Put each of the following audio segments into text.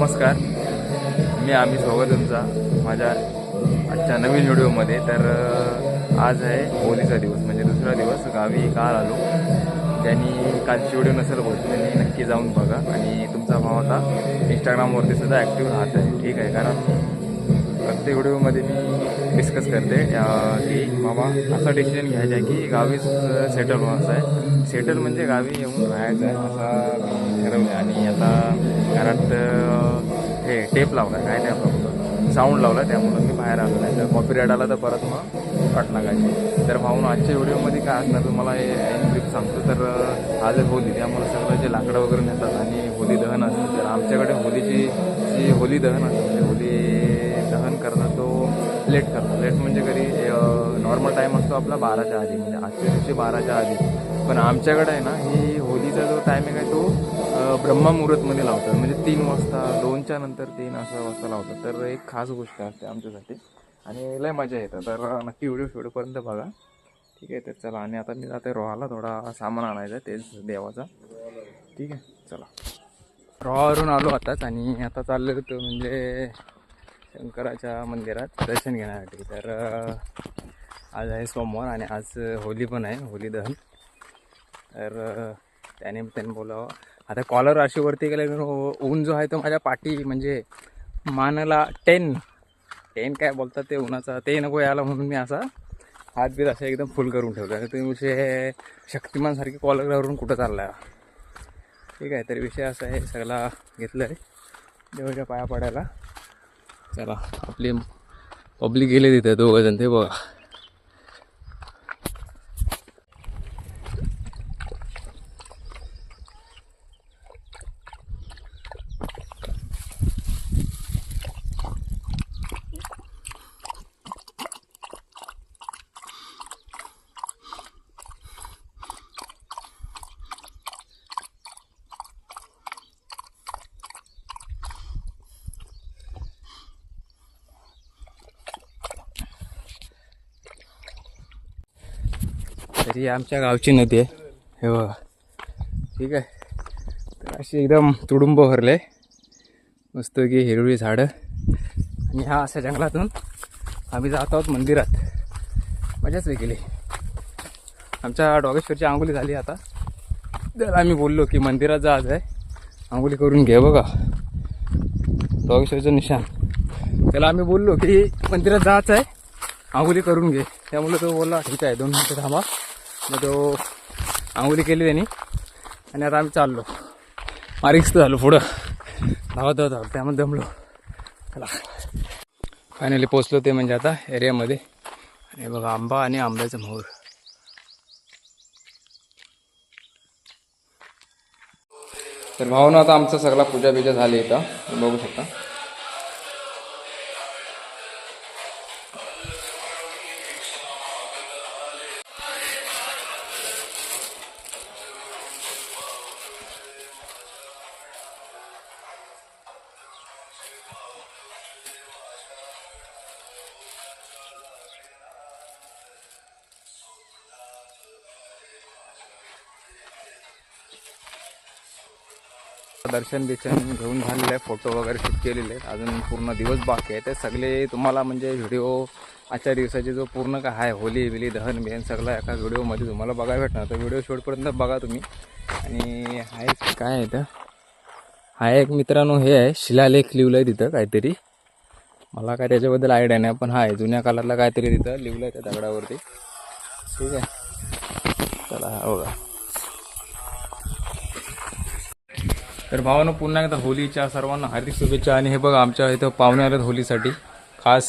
नमस्कार, मी आम्ही स्वागत तुमचा माझ्या आजच्या नवीन व्हिडिओमध्ये. तर आज आहे होलीचा दिवस, म्हणजे दुसरा दिवस. गावी काल आलो. ज्यांनी कालची व्हिडिओ नसेल बघत त्यांनी नक्की जाऊन बघा. आणि तुमचा भाव आता इंस्टाग्रामवरती सुद्धा ॲक्टिव्ह राहत आहे, ठीक आहे. कारण प्रत्येक व्हिडिओमध्ये मी डिस्कस करते की बाबा असा डिसिजन घ्यायचा आहे की गावीच सेटल व्हायचं आहे. सेटल म्हणजे गावी येऊन राहायचं आहे असं मी ठरवलं. आणि आता घरात हे टेप लावला, काय टेप लावलं, साऊंड लावला, त्यामुळं मी बाहेर आलो. नाही तर कॉपीराईट आला तर परत मग कट लागायची. तर भाऊन आजच्या व्हिडिओमध्ये काय असणार तुम्हाला हे क्लिप सांगतो. तर आज होली, त्यामुळे सगळं जे लाकडं वगैरे नेतात आणि होली दहन असतं. तर आमच्याकडे होलीची जी होली दहन असते, म्हणजे होली दहन करणं तो लेट करतो. लेट म्हणजे कधी नॉर्मल टाईम असतो आपला 12च्या आधी, म्हणजे आजच्या दिवशी 12च्या आधी. पण आमच्याकडे आहे ना, ही होलीचा जो टायमिंग आहे तो ब्रह्ममुहूर्तमध्ये लावतात, म्हणजे 3 वाजता, 2च्या नंतर 3 असं वाजता लावतात. तर एक खास गोष्ट असते आमच्यासाठी आणि लय मजा येतं. तर नक्की व्हिडिओपर्यंत बघा, ठीक आहे. तर चला, आणि आता मी जाते रोहाला, थोडा सामान आणायचं आहे तेच देवाचा, ठीक आहे. चला, रोहावरून आलो आताच आणि आता चाललो होतो म्हणजे शंकराच्या मंदिरात दर्शन घेण्यासाठी. तर आज आहे सोमवार आणि आज होली पण आहे, होली दहन. तर त्याने बोलावं. आता कॉलर राशीवरती गेलं, ऊन जो आहे तो माझ्या पाठी म्हणजे मानला 10 काय बोलतात ते उन्हाचा, ते नको यायला म्हणून मी असा हात बीत असं एकदम फुल करून ठेवलं. आणि तुम्ही विषय शक्तिमानसारखी कॉलरवरून कुठं चालला आहे, ठीक आहे. तर विषय असा आहे, सगळा घेतलं आहे देवाच्या पाया पडायला. चला, आपली पब्लिक गेले तिथे 2 जण, ते बघा. तरी आमच्या गावची नदी आहे, हे बघा, ठीक आहे. तर अशी एकदम तुडुंब भरले, मस्त की हिरवी झाडं. आणि हा अशा जंगलातून आम्ही जात आहोत मंदिरात. मजाच वेगळी. आमच्या डोगेश्वरची आंघोळी झाली आता. तर आम्ही बोललो की मंदिरात जायचं आहे, आंघोळी करून घे. बघा डोगेश्वरचं निशाण. त्याला आम्ही बोललो की मंदिरात जायचं आहे, आंघोळी करून घे. त्यामुळे तो बोलला ठीक आहे, 2 मिनिटं थांबा. मग तो आंघोळी केली त्यांनी आणि आता आम्ही चाललो. मारिक्स झालो पुढं धावत, त्यामध्ये दमलो. चला, फायनली पोचलो ते म्हणजे आता एरियामध्ये. आणि बघा आंबा आणि आंब्याचं मोहर. तर भावना आता आमचं सगळा पूजा बिजा झाली इथं बघू शकता. दर्शन घेऊन झालेलं आहे, फोटो वगैरे शूट केलेले आहेत. अजून पूर्ण दिवस बाकी आहे. ते सगळे तुम्हाला म्हणजे व्हिडिओ आजच्या दिवसाची जो पूर्ण काय आहे होली बिली दहन बिहन सगळं एका व्हिडिओमध्ये तुम्हाला बघायला भेटणार. तर व्हिडिओ शेवटपर्यंत बघा तुम्ही. आणि हा एक काय आहे तर हा एक मित्रांनो हे आहे, शिलालेख लिहिलं आहे तिथं काहीतरी. मला काय त्याच्याबद्दल आयडिया नाही, पण हा आहे जुन्या काळातला काहीतरी तिथं लिहिलं आहे त्या दगडावरती, ठीक आहे. चला, हा बघा. तर भावानं पुन्हा एकदा होलीच्या सर्वांना हार्दिक शुभेच्छा. आणि हे बघा आमच्या इथं पाहुणे आलेत होलीसाठी, खास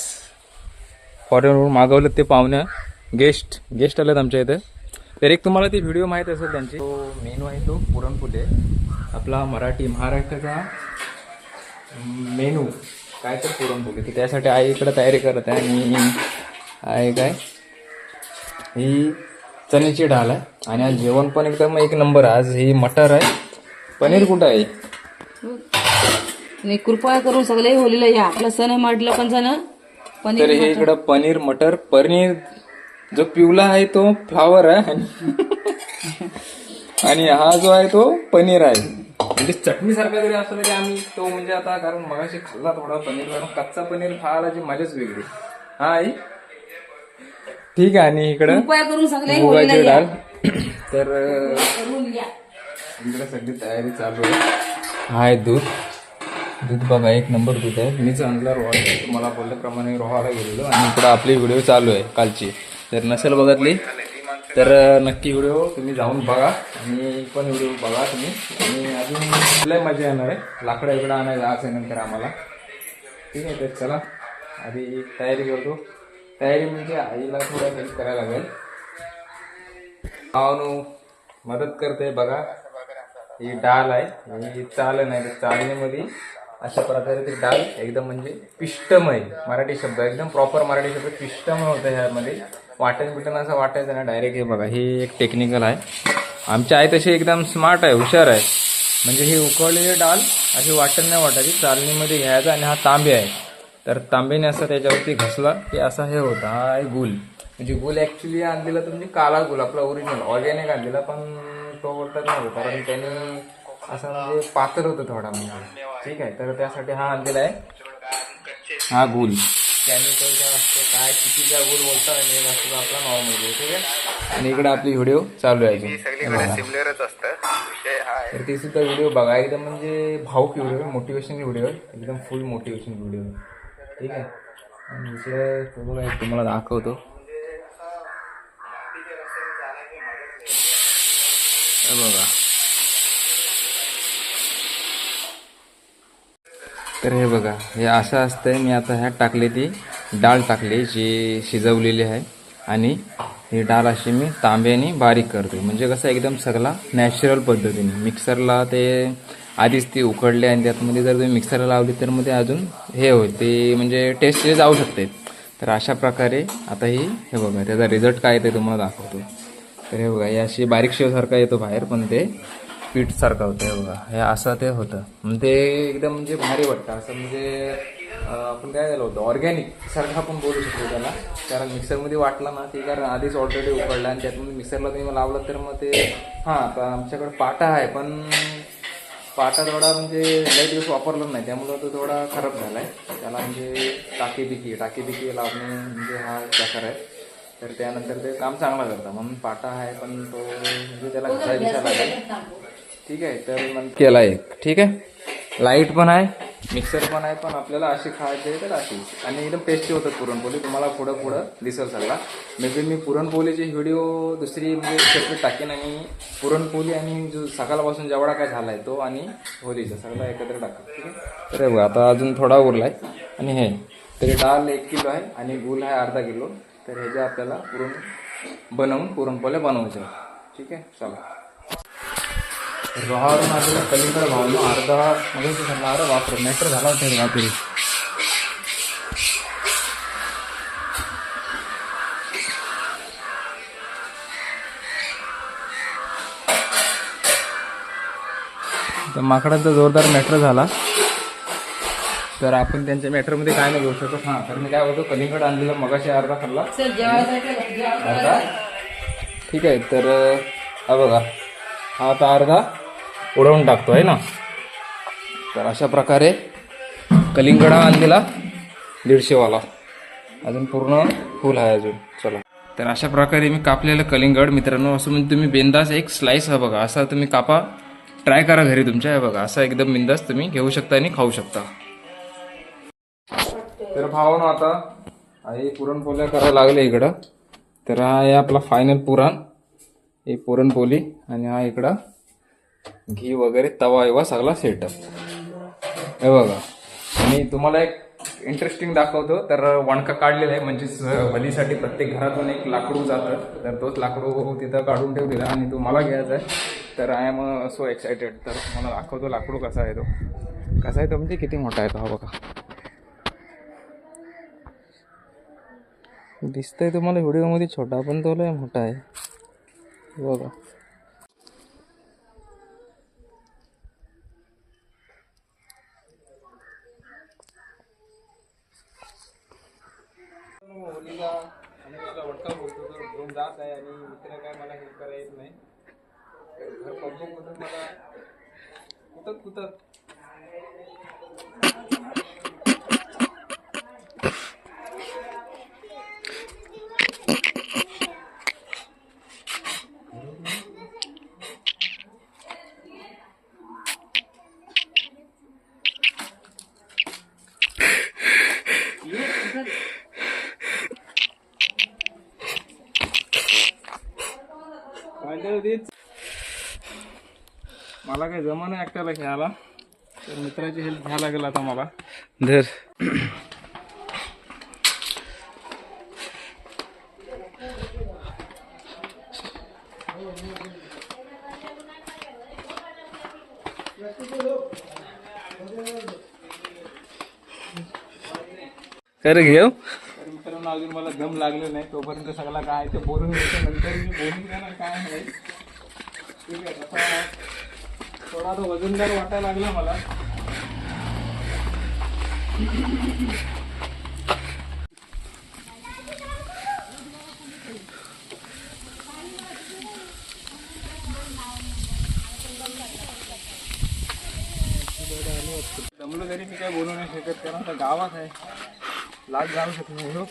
फॉरेनवरून मागवलं ते पाहुण्या. गेस्ट आलेत आमच्या इथं. तर एक तुम्हाला ती व्हिडिओ माहीत असेल त्यांची, तो मेनू आहे तो पुरणपोळी आहे आपला महाराष्ट्राचा मेनू काय तर पुरणपोळी. तर त्यासाठी आई इकडं तयारी करत आहे. आणि आहे काय ही चण्याची डाळ आहे. आणि आज जेवण पण एकदम एक नंबर. आज ही मटर आहे. पनीर कुठं आहे? आणि कृपया करून सगळे होलीला या, आपला सण आहे म्हटलं पण सण तर हे इकडं पनीर मटर. पनीर जो पिवला आहे तो फ्लावर आहे आणि हा जो आहे तो पनीर आहे. म्हणजे चटणीसारखा जरी असलं तरी आम्ही तो म्हणजे आता कारण मगाशी खाल्ला थोडा पनीर, कारण कच्चा पनीर खायला जी मजाच वेगळी. हा आई ठीक आहे. आणि इकडं उपाय करून सगळे होलीला मुगाची या. डाळ. तर करून या. इकडे सगळी तयारी चालू आहे. हाय दूध बघा, एक नंबर दूध आहे. मीच आणला रोहा, तुम्हाला बोलल्याप्रमाणे रोहाला गेलेलो. आणि इकडं आपली व्हिडिओ चालू आहे कालची. जर नसेल बघितली तर नक्की व्हिडिओ तुम्ही जाऊन बघा आणि पण व्हिडिओ बघा तुम्ही. आणि अजून लय मजा येणार आहे. लाकडं इकडं आणायला आज आहे नंतर आम्हाला. ठीक आहे, तर चला आधी तयारी करतो. तयारी म्हणजे आईला थोडं हेल्प करायला लागेल. भावनू मदत करते बघा. ही डाळ आहे, ही चाल नाही तर चालणीमध्ये अशा प्रकारे ती डाळ एकदम म्हणजे पिष्टमय, मराठी शब्द एकदम प्रॉपर मराठी शब्द पिष्टमय होतं. ह्यामध्ये वाटण बिटण असं वाटायचं ना डायरेक्ट. हे बघा, हे एक टेक्निकल आहे. आमची आई तशी एकदम स्मार्ट आहे, हुशार आहे. म्हणजे ही उकळलेली डाळ अशी वाटण नाही वाटायची, चालणीमध्ये घ्यायचा. आणि हा तांबे आहे, तर तांब्याने असं त्याच्यावरती घसला की असा हे होता. हा आहे गुल. म्हणजे गुल ॲक्च्युली आणलेला तर म्हणजे काला गुल आपला ओरिजिनल ऑर्गॅनिक आणलेला, पण तो बोलतात नाही होता कारण त्याने असं म्हणजे पातळ होतं थोडा म्हणजे. ठीक आहे, तर त्यासाठी हा आणलेला आहे हा गुल. केमिकलचा असतो काय कितीचा गुल बोलतात आणि एक असतो आपला नॉर्मल गुल. ठीक आहे, आणि इकडे आपली व्हिडिओ चालू आहे अजून. तर ती सुद्धा व्हिडिओ बघा, एकदम म्हणजे भाऊक व्हिडिओ, मोटिवेशनल व्हिडिओ, एकदम फुल मोटिवेशन व्हिडिओ. ठीक आहे, आणि दुसरं तुम्हाला दाखवतो. बघा, तर हे बघा, हे असं असतंय. मी आता ह्यात टाकली ती डाळ टाकली जी शिजवलेली आहे. आणि ही डाळ अशी मी तांब्याने बारीक करते. म्हणजे कसं एकदम सगळा नॅचरल पद्धतीने. मिक्सरला ते आधीच ती उकडली आणि त्यातमध्ये जर तुम्ही मिक्सरला लावली तर मध्ये अजून हे होईल ते म्हणजे टेस्ट जाऊ शकते. तर अशा प्रकारे आता ही हे बघा त्याचा रिझल्ट काय ते तुम्हाला दाखवतो. तर हे बघा, हे अशी बारीक शेवसारखा येतो बाहेर, पण ते पीठसारखं होतं. हे बघा, हे असं ते होतं. म्हणजे ते एकदम म्हणजे भारी वाटतं असं. म्हणजे आपण काय झालं होतं ऑर्गॅनिक सारखं आपण बोलू शकतो त्याला. कारण मिक्सरमध्ये वाटला ना ते, कारण आधीच ऑलरेडी उकडला आणि त्यातून मिक्सरला तुम्ही लावलं तर मग ते हां. आता आमच्याकडे पाटा आहे, पण पाटा थोडा म्हणजे लई दिवस वापरला नाही, त्यामुळं तो थोडा खराब झाला आहे. त्याला म्हणजे टाकीबिकी लावणे म्हणजे हा प्रकार आहे. तर त्यानंतर ते काम चांगलं करतं म्हणून पाटा आहे, पण तो म्हणजे त्याला घसायला लागेल. ठीक आहे, तर नंतर केला एक. ठीक आहे, लाईट पण आहे, मिक्सर पण आहे, पण आपल्याला अशी खायची आहे तर अशी. आणि एकदम टेस्टी होतं पुरणपोळी. तुम्हाला पुढं दिसेल सगळा. म्हणजे मी पुरणपोळीची व्हिडिओ दुसरी म्हणजे सेपरेट टाकेन. आणि पुरणपोळी आणि जो सकाळपासून जेवढा काय झाला आहे तो आणि होलीचा सगळा एकत्र टाकेन. ठीक आहे, तर बघा आता अजून थोडा उरला आहे. आणि हे तरी डाळ 1 किलो आहे आणि गूळ आहे अर्धा किलो. तर ह्याच्या आपल्याला बनवून पुरणपोळ्या बनवायच्या. ठीक आहे, चला. रोहावरून आलेला कलिंगड भावलो अर्धा मग झाला. अरे बापरे, मॅटर झाला होता रात्री. तर माकडांचा जोरदार मॅटर झाला. तर आपण त्यांच्या मॅटरमध्ये काय नाही घेऊ शकत. हां, तर मी काय बोलतो, कलिंगड आणलेला मगाशी अर्धा खाल्ला अर्धा. ठीक आहे, तर हा बघा, हा आता अर्धा उडवून टाकतो आहे ना. तर अशा प्रकारे कलिंगड आणलेला 150 वाला अजून पूर्ण फुल आहे अजून. चला, तर अशा प्रकारे मी कापलेलं कलिंगड मित्रांनो असं म्हणजे तुम्ही बिंदास एक स्लाइस हा बघा असा तुम्ही कापा, ट्राय करा घरी तुमच्या. हे बघा असं एकदम बिंदास तुम्ही घेऊ शकता आणि खाऊ शकता. तर भावानो आता आई पुरणपोळ्या करायला लागले इकडं. तर हा आहे आपला फायनल पुरण, ही पुरणपोळी. आणि हा इकडं घी वगैरे तवा एवा सगळा सेटअप. हे बघा, आणि तुम्हाला एक इंटरेस्टिंग दाखवतो. तर वणका काढलेला आहे, म्हणजेच बलीसाठी प्रत्येक घरातून एक लाकडू जातं. तर तोच लाकडू तिथं काढून ठेवलेला आणि तो मला घ्यायचा आहे. तर आय एम सो एक्सायटेड. तर तुम्हाला दाखवतो लाकडू कसा आहे तो म्हणजे किती मोठा आहे तो. हा बघा, दिसतंय तुम्हाला व्हिडिओमध्ये छोटा, पण तो लय मोठा आहे. बघा, होलीला आणि मला वटका बोलतो तर घेऊन जात आहे. आणि मित्र काय मला हेल्प करायला येत नाही. घर पब्लिकमधून मला मला काही जमा नाही एकट्याला खेळायला, तर मित्राची हेल्प घ्यायला लागेल आता मला. धर. कर घेऊ. तर मित्रांनो अजून मला दम लागले नाही, तोपर्यंत सगळा काय ते बोलून घ्यायचं, नंतर मी बोलून घेणार काय आहे. ठीक आहे, तसा थोडा तो वजनदार वाटायला लागला मला. जमलं तरी मी काय बोलू नाही शकत, कारण आता गावात आहे, लाज जाऊ शकत नाही म्हणून.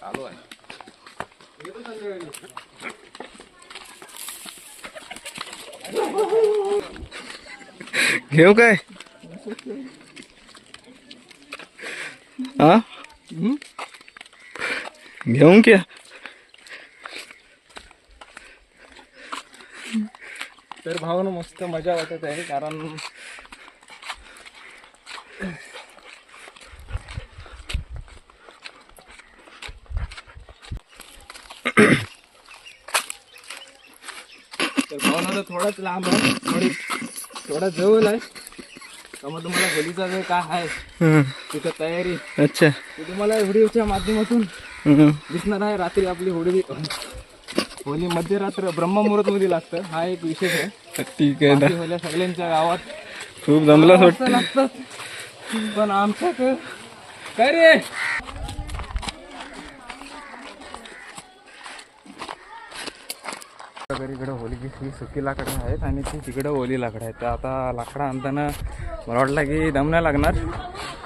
चालू आहे. घेऊ काय? हा घेऊन क्या? तर भावानं मस्त मजा वाटत आहे, कारण तर भावना तर थोडाच लांब आहे, थोडा जवळ आहे. मग तुम्हाला होलीचा वेळ काय आहे तिथं तयारी, अच्छा, ते तुम्हाला व्हिडिओच्या माध्यमातून दिसणार आहे. रात्री आपली होली मध्यरात्र ब्रह्ममुहूर्त मध्ये लागतं, हा एक विशेष आहे. ठीक आहे. बाकी होल्या सगळ्यांच्या गावात खूप जमला लागतात, पण आमच्या काय रे इकडे होलीची ही सुकी लाकडं आहेत आणि ती तिकडं ओली लाकडं आहेत. तर आता लाकडं आणताना मला वाटलं की दम नाही लागणार,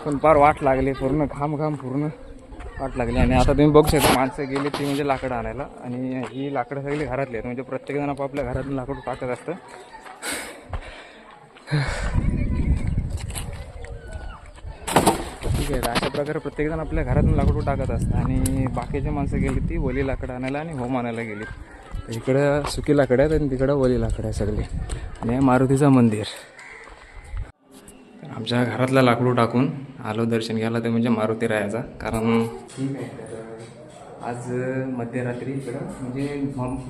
पण फार वाट लागली, पूर्ण घाम पूर्ण वाट लागली. आणि आता तुम्ही बघू शकता माणसं गेली ती म्हणजे लाकडं आणायला, आणि ही लाकडं सगळी घरातली आहेत, म्हणजे प्रत्येकजण आपापल्या घरातून लाकडं टाकत असतं. ठीक आहे, अशा प्रकारे प्रत्येकजण आपल्या घरातून लाकडं टाकत असतं, आणि बाकीची माणसं गेली ती ओली लाकडं आणायला आणि होम आणायला गेली. इकडं सुकी लाकडं आहेत आणि तिकडं ओली लाकडं आहे सगळी. आणि मारुतीचं मंदिर. आमच्या घरातलं लाकडू टाकून आलो दर्शन घ्यायला, ते म्हणजे मारुती रायाचा. कारण ठीक आहे, तर आज मध्यरात्री इकडं म्हणजे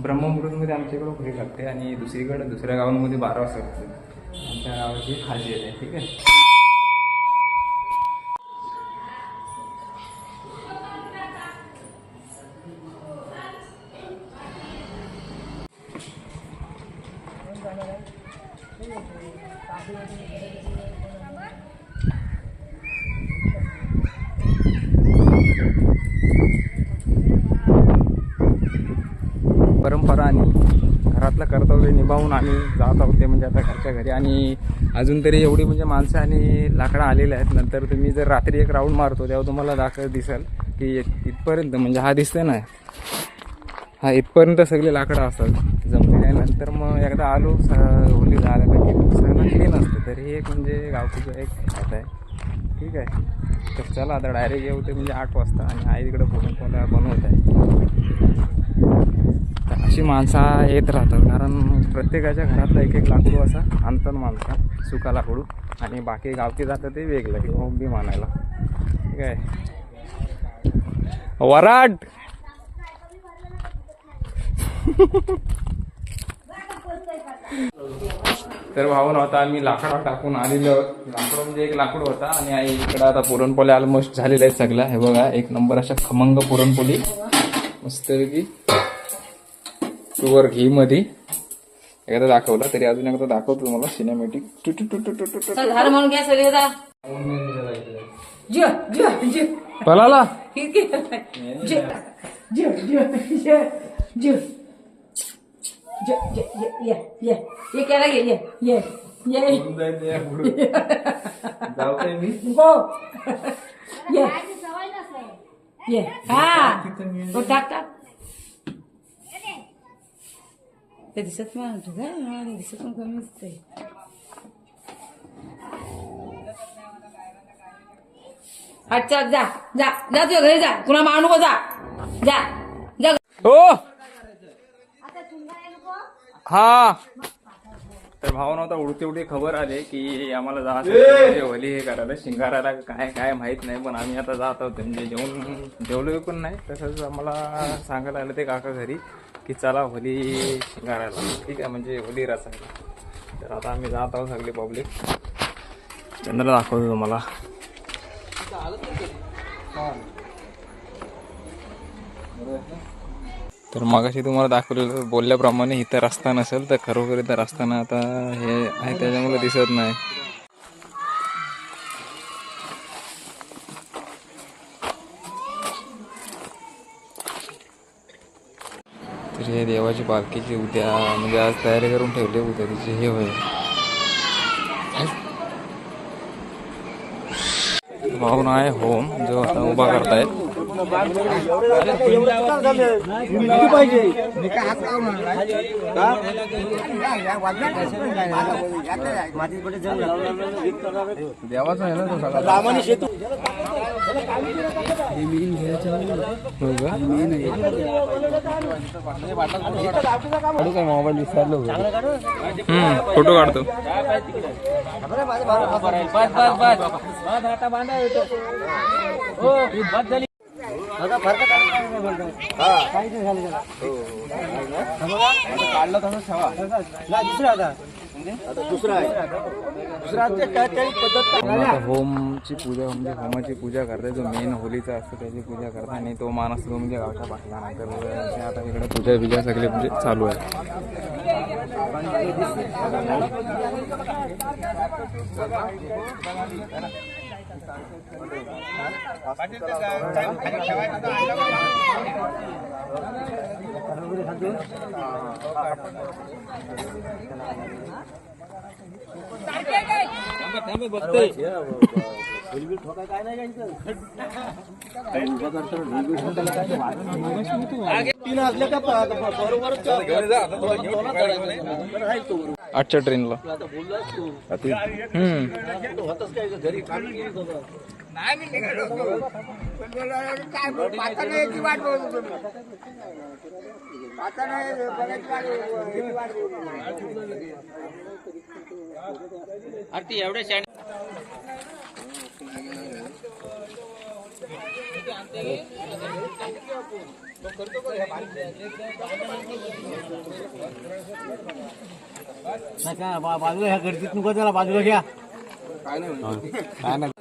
ब्रह्ममुहूर्तमध्ये आमच्या इकडं होळी लागते, आणि दुसरीकडं दुसऱ्या गावांमध्ये 12 वाजता लागते. आमच्या गावाची खासियत आहे. ठीक आहे. परंपरा आणि घरातलं कर्तव्य निभावून आम्ही जात आहोत, ते म्हणजे आता घरच्या घरी. आणि अजून तरी एवढी म्हणजे माणसं आणि लाकडं आलेले आहेत. नंतर तुम्ही जर रात्री एक राऊंड मारतो तेव्हा तुम्हाला दिसेल की इथपर्यंत म्हणजे हा दिसतंय ना, हा इथपर्यंत सगळी लाकडं असतात जमलेली आहे. नंतर मग एकदा आलो होली झाल्याला की सगळं क्लीन असतं. तर हे एक म्हणजे गावकीचं एक खात आहे. ठीक आहे, तर चला आता डायरेक्ट येऊ ते म्हणजे 8 वाजता, आणि आई तिकडं पुरणपोळ्या बनवत आहे. तर अशी माणसं येत राहतात, कारण प्रत्येकाच्या घरातला एक लाकूड असा आणतात माणसं, सुका लाकूड. आणि बाकी गावकी जातं ते वेगळं की होम बी मानायला. ठीक आहे, वराड. तर भाऊन होता आम्ही लाकडा टाकून आलेलो. लाकडं म्हणजे एक लाकूड होता, आणि आई इकडं आता पुरणपोळ्या ऑलमोस्ट झालेल्या आहेत सगळ्या. हे बघा, एक नंबर अशा खमंग पुरणपोळी मस्तपैकी प्युअर घी मध्ये एकदा दाखवला तरी अजून एकदा दाखवतो तुम्हाला सिनेमॅटिक. चल झालं म्हणून घ्या सगळे जा जिओ जिओ जिओ पळाला जिओ जिओ जिओ जिओ जिओ ये केला ये मी गो ये हा तो टाक ते दिसत नाही दिसत पण कमी दिसतंय. अच्छा जा जा जा तुझ्या घरी जा कुणा मारू नको जा जा जा. हो हा तर भावना होता उडती उडती खबर आली की आम्हाला जायचं होली हे करायला शिंगारायला काय काय माहित नाही, पण आम्ही आता जात आहोत. म्हणजे जेवलो पण नाही. तसंच आम्हाला सांगायला आलं ते काका घरी की चला होली शिंगारायला, ठीक आहे, म्हणजे होली रचायला. तर आता आम्ही जात आहोत सगळे पब्लिक. चंद्र दाखवतो तुम्हाला. तर मगाशी तुम्हाला दाखवलेलं बोलल्याप्रमाणे इथं रस्ता नसेल तर खरोखर इथं रस्ताना आता हे आहे त्याच्यामुळे दिसत नाही. तर हे देवाची पालखीची उद्या म्हणजे आज तयारी करून ठेवली, उद्या तिची हे होईल. भावना आहे होम जो आता उभा करतायत. देवाचा आहे ना तो सगळा. मोबाईल विसरलो फोटो काढतो. होमची पूजा म्हणजे होमाची पूजा करतात. जो मेन होलीचा असतो त्याची पूजा करतात आणि तो मान असतो म्हणजे गावच्या पाठला. नंतर आता इकडे पूजा बिजा सगळे म्हणजे चालू आहे. आजच्या ट्रेनला एवढ्या बाजूला ह्या गर्दीत नको त्याला बाजूला घ्या. काय नाही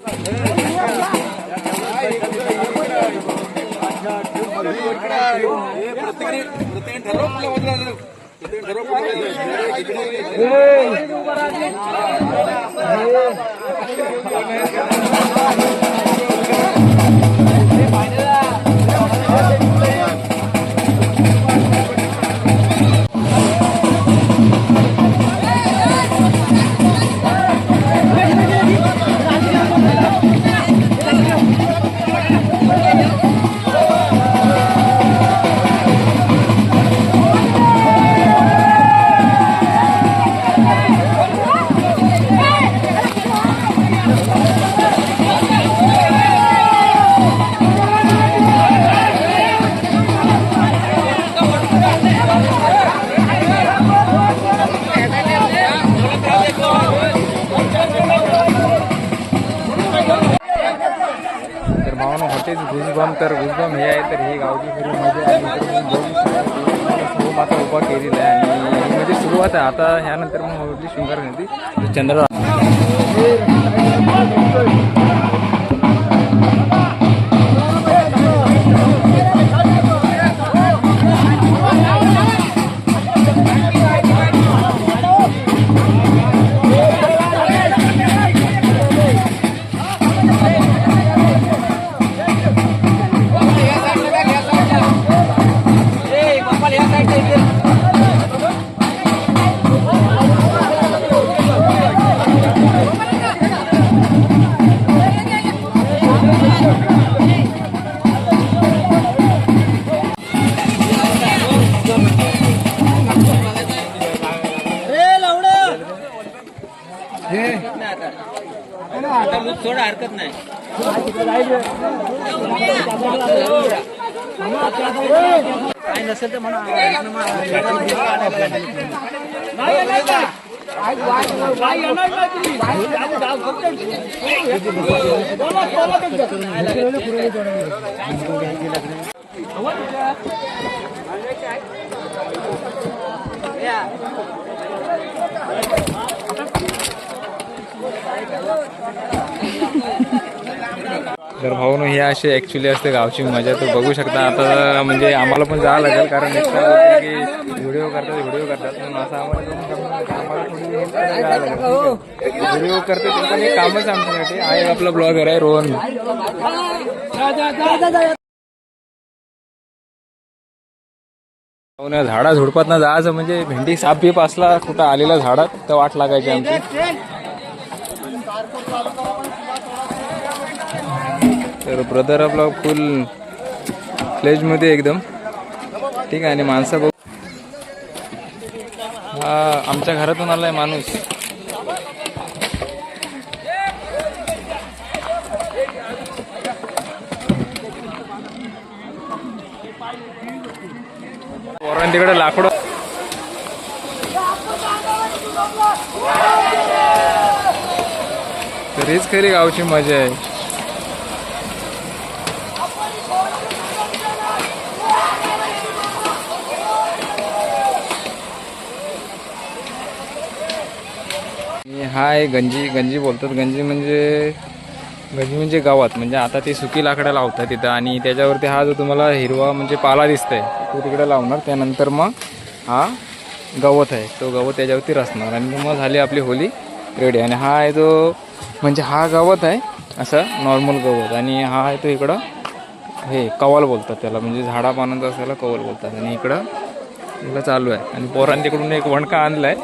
गुजबम. तर गुजबम हे आहे तर ही गावची खरी मजा आता उभा केलेला आहे आणि म्हणजे सुरुवात आहे आता. ह्यानंतर मग होली शृंगार गणपती चंद्र तर भाऊन हे असे ॲक्च्युली असते गावची मजा. तर बघू शकता आता म्हणजे आम्हाला पण जावं लागेल कारण की व्हिडिओ करतात म्हणून असं आम्हाला थोडी व्हिडिओ करते ते पण एक कामच आमच्यासाठी आहे. आपला ब्लॉगर आहे रोहन. झाडा झुडपात ना जायचं म्हणजे भेंडी साप बीप असला कुठं आलेला झाडात तर वाट लागायची आमची. तर ब्रदर आपला फुल फ्लेज मध्ये एकदम ठीक आहे. आणि माणसं बघ, हा आमच्या घरातून आलाय माणूस. पोरांनी तिकडे लाकडं. तर हीच खरी गावची मजा आहे. हा आहे गंजी बोलतात. गंजी म्हणजे गावात म्हणजे आता ती सुकी लाकडं लावतात तिथं आणि त्याच्यावरती हा जो तुम्हाला हिरवा म्हणजे पाला दिसतंय तो तिकडे लावणार. त्यानंतर मग हा गवत आहे तो गवत त्याच्यावरती रचणार आणि मग झाली आपली होली रेडी. आणि हा आहे तो म्हणजे हा गवत आहे असं नॉर्मल गवत आणि हा आहे तो इकडं हे कवल बोलतात त्याला म्हणजे झाडा पानांचा असायला कवल बोलतात. आणि इकडं चालू आहे. आणि पोरांनी तिकडून एक वणका आणलाय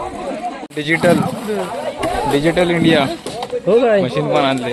डिजिटल इंडिया मशीन पण आणले.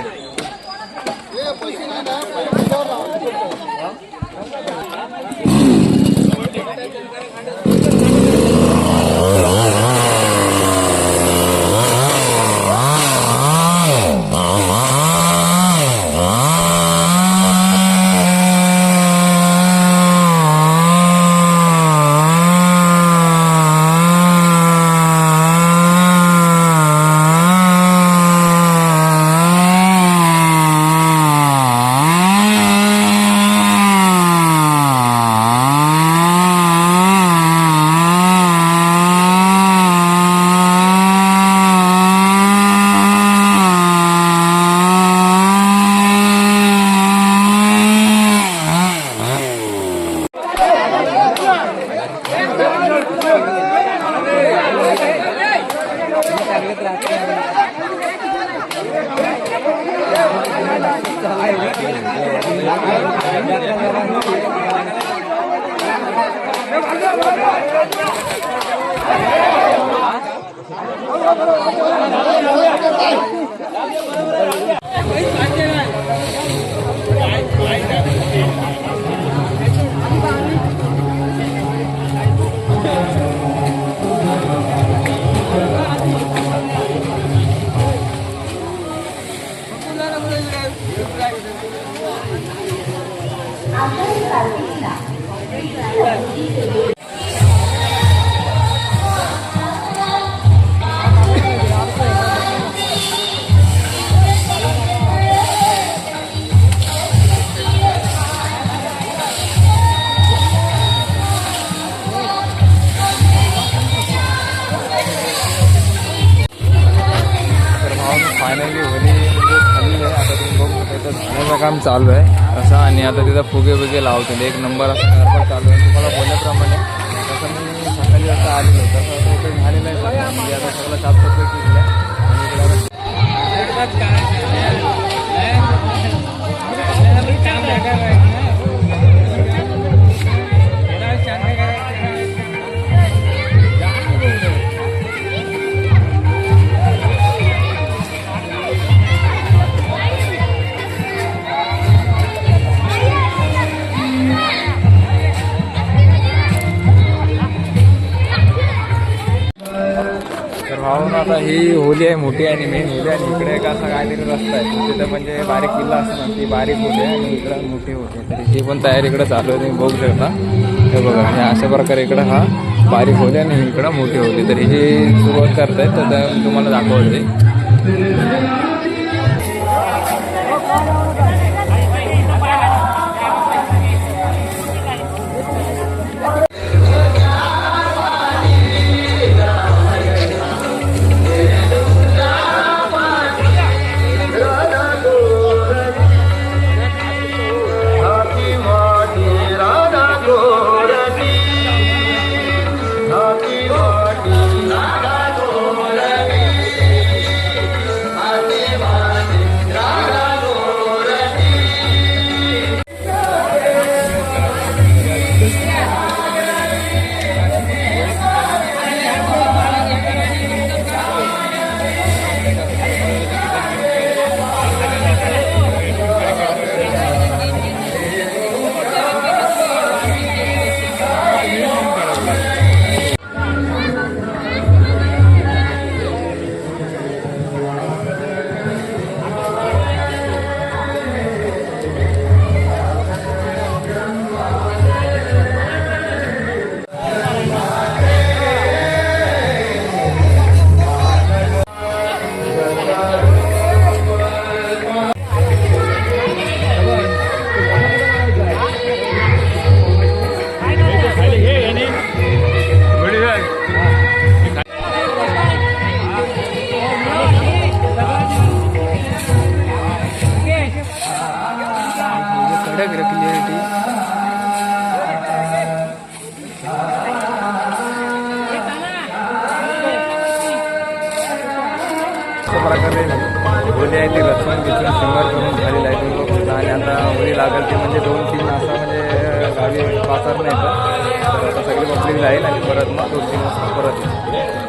फायनली होली म्हणजे झालेली आहे. आता तुम्ही बघू शकता झाडाचं काम चालू आहे असं आणि आता तिथं फुगे लावतील. एक नंबर असं कारभार चालू आहे. तुम्हाला बोलल्याप्रमाणे तसं मी सकाळी आता आलेलो तसं ते झालेलं आहे. म्हणजे आता सगळं साफसफाई केलेलं आहे आता ही होली आहे मोठी आणि मेन होली आणि इकडे एक असा काहीतरी रस्ता आहे तिथं म्हणजे बारीक किल्ला असतो ना ती बारीक होते आणि इकडं मोठी होते तर ही पण तयारी इकडं चालू आहे तुम्ही बघू शकता. हे बघा हे अशा प्रकारे इकडं हा बारीक होते आणि इकडं मोठी होते तर ही सुरुवात करतायत तर तुम्हाला दाखवते. प्रकारे होली आहे ती रचून बिचून शंभर करून झालेलं आहे तुम्ही बघू शकता. आणि आता होली लागेल ते म्हणजे 2-3 असं म्हणजे गावी पाचार नाही तर आता सगळी पब्लिक जाईल आणि परत मग 2-3 वाजता परत येईल.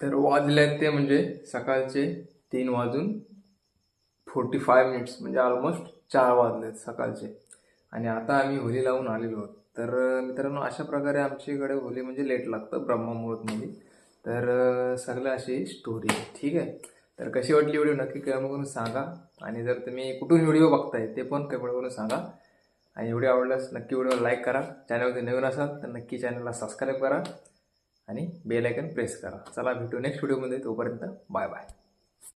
तर वाजलेत ते म्हणजे सकाळचे 3:45 म्हणजे ऑलमोस्ट 4 वाजलेत सकाळचे. आणि आता आम्ही होली लावून आलेलो आहोत. तर मित्रांनो, अशा प्रकारे आमच्याकडे होली म्हणजे लेट लागतं ब्रह्ममुहूर्तमध्ये. तर सगळं अशी स्टोरी आहे. ठीक आहे. तर कशी वाटली व्हिडिओ नक्की कमेंट करून सांगा. आणि जर तुम्ही कुठून व्हिडिओ बघताय ते पण कमेंट करून सांगा. आणि व्हिडिओ आवडल्यास नक्की व्हिडिओला लाईक करा. चॅनलवरती नवीन असाल तर नक्की चॅनलला सबस्क्राईब करा आणि बेल आयकन प्रेस करा. चला भेटू नेक्स्ट व्हिडिओमध्ये. तोपर्यंत बाय बाय.